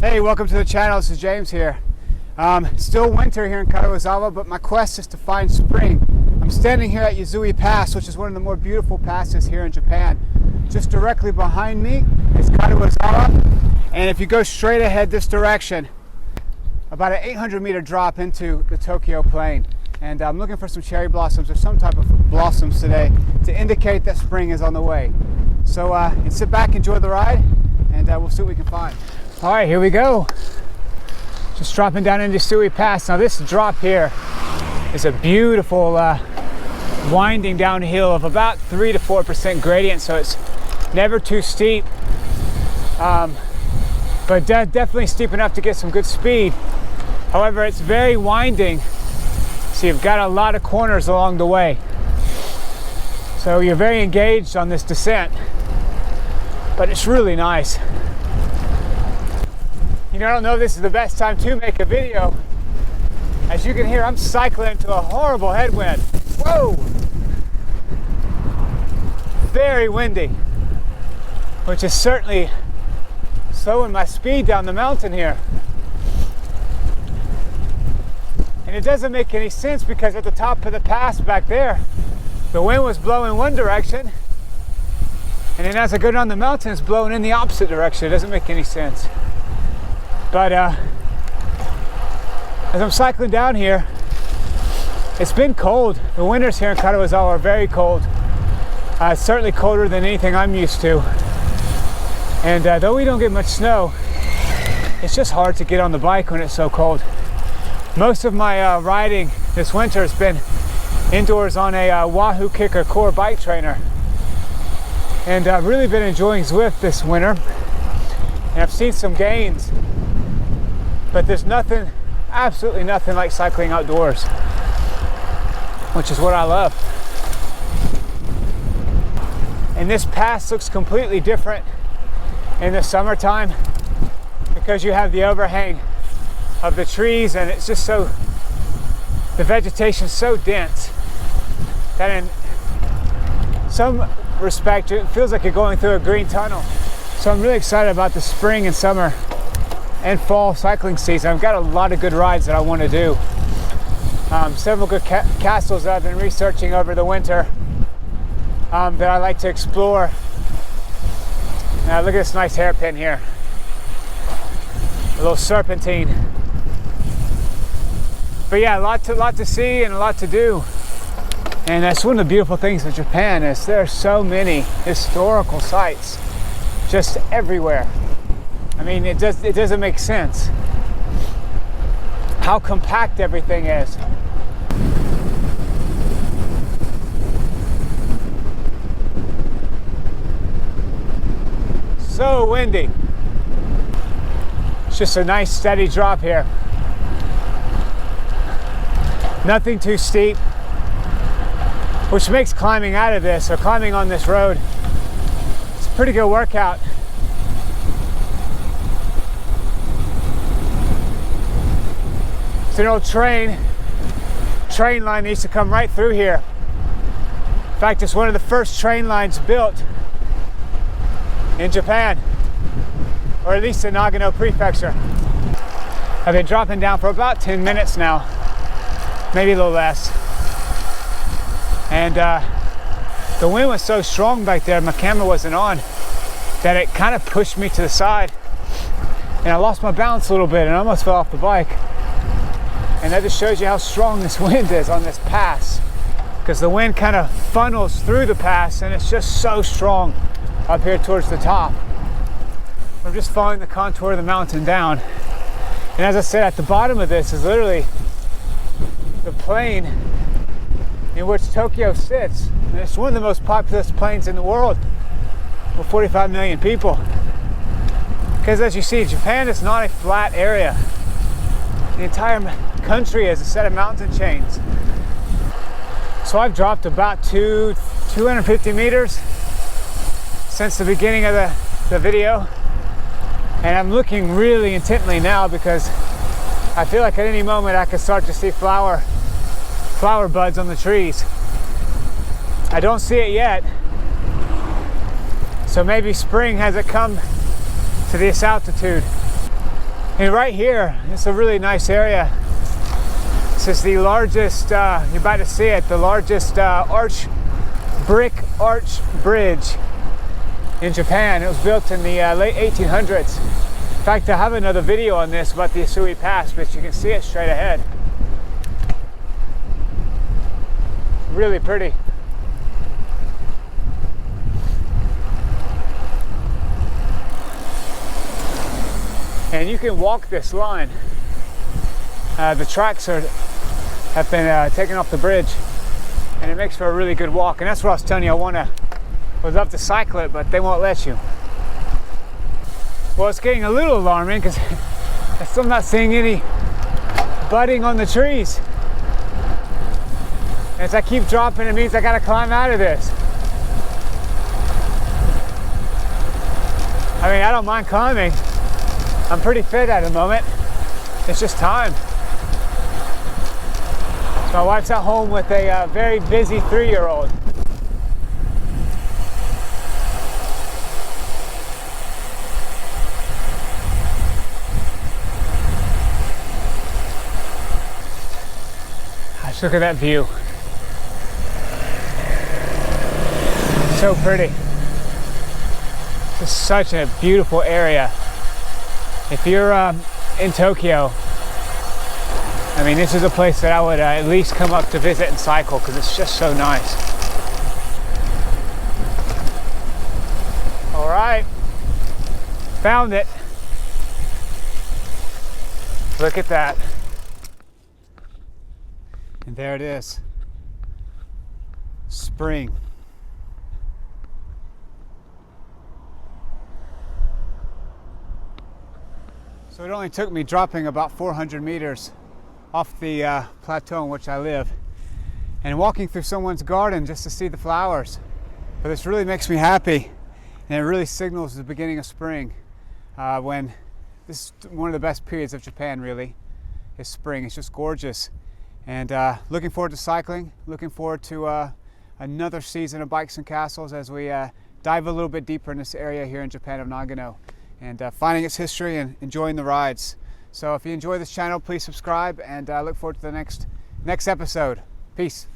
Hey, welcome to the channel. This is James here. Still winter here in Karuizawa, but my quest is to find spring. I'm standing here at Usui Pass, which is one of the more beautiful passes here in Japan. Just directly behind me is Karuizawa, and if you go straight ahead this direction, about an 800-meter drop into the Tokyo plain. And I'm looking for some cherry blossoms or some type of blossoms today to indicate that spring is on the way. So sit back, enjoy the ride, and we'll see what we can find. All right, here we go. Just dropping down into Usui Pass. Now this drop here is a beautiful winding downhill of about 3 to 4% gradient, so it's never too steep, but definitely steep enough to get some good speed. However, it's very winding, so you've got a lot of corners along the way. So you're very engaged on this descent, but it's really nice. You know, I don't know if this is the best time to make a video. As you can hear, I'm cycling into a horrible headwind. Whoa! Very windy, which is certainly slowing my speed down the mountain here. And it doesn't make any sense because at the top of the pass back there, the wind was blowing one direction, and then as I go down the mountain, it's blowing in the opposite direction. It doesn't make any sense. But as I'm cycling down here, it's been cold. The winters here in Karuizawa are very cold. It's certainly colder than anything I'm used to. And though we don't get much snow, it's just hard to get on the bike when it's so cold. Most of my riding this winter has been indoors on a Wahoo Kicker Core bike trainer. And I've really been enjoying Zwift this winter. And I've seen some gains. But there's nothing, absolutely nothing like cycling outdoors, which is what I love. And this pass looks completely different in the summertime because you have the overhang of the trees, and it's just so, the vegetation's so dense that in some respect it feels like you're going through a green tunnel. So I'm really excited about the spring and summer and fall cycling season. I've got a lot of good rides that I want to do. Several good castles that I've been researching over the winter that I like to explore. Now look at this nice hairpin here. A little serpentine. But yeah, a lot to see and a lot to do. And that's one of the beautiful things of Japan is there are so many historical sites just everywhere. I mean, it doesn't make sense how compact everything is. So windy. It's just a nice steady drop here. Nothing too steep, which makes climbing out of this, or climbing on this road, it's a pretty good workout. It's an old train line that used to come right through here. In fact, it's one of the first train lines built in Japan, or at least in Nagano Prefecture. I've been dropping down for about 10 minutes now, maybe a little less. And the wind was so strong back there, my camera wasn't on, that it kind of pushed me to the side. And I lost my balance a little bit and I almost fell off the bike. And that just shows you how strong this wind is on this pass, because the wind kind of funnels through the pass and it's just so strong up here towards the top. I'm just following the contour of the mountain down. And as I said, at the bottom of this is literally the plain in which Tokyo sits. And it's one of the most populous plains in the world with 45 million people. Because as you see, Japan is not a flat area. The entire country is a set of mountain chains. So I've dropped about 250 meters since the beginning of the video. And I'm looking really intently now because I feel like at any moment I could start to see flower buds on the trees. I don't see it yet. So maybe spring hasn't come to this altitude. And right here, it's a really nice area. This is the largest, you're about to see it, the largest brick arch bridge in Japan. It was built in the late 1800s. In fact, I have another video on this about the Usui Pass, but you can see it straight ahead. Really pretty. And you can walk this line. The tracks have been taken off the bridge, and it makes for a really good walk. And that's what I was telling you. I would love to cycle it, but they won't let you. Well, it's getting a little alarming because I'm still not seeing any budding on the trees. As I keep dropping, it means I gotta climb out of this. I mean, I don't mind climbing. I'm pretty fit at the moment. It's just time. My wife's at home with a very busy 3-year-old. Gosh, look at that view. So pretty. This is such a beautiful area. If you're in Tokyo, I mean, this is a place that I would at least come up to visit and cycle because it's just so nice. All right, found it. Look at that. And there it is. Spring. So it only took me dropping about 400 meters off the plateau in which I live and walking through someone's garden just to see the flowers. But this really makes me happy, and it really signals the beginning of spring, when this is one of the best periods of Japan, really, is spring. It's just gorgeous. And looking forward to cycling, looking forward to another season of Bikes and Castles as we dive a little bit deeper in this area here in Japan of Nagano, and finding its history and enjoying the rides. So if you enjoy this channel, please subscribe, and look forward to the next episode. Peace.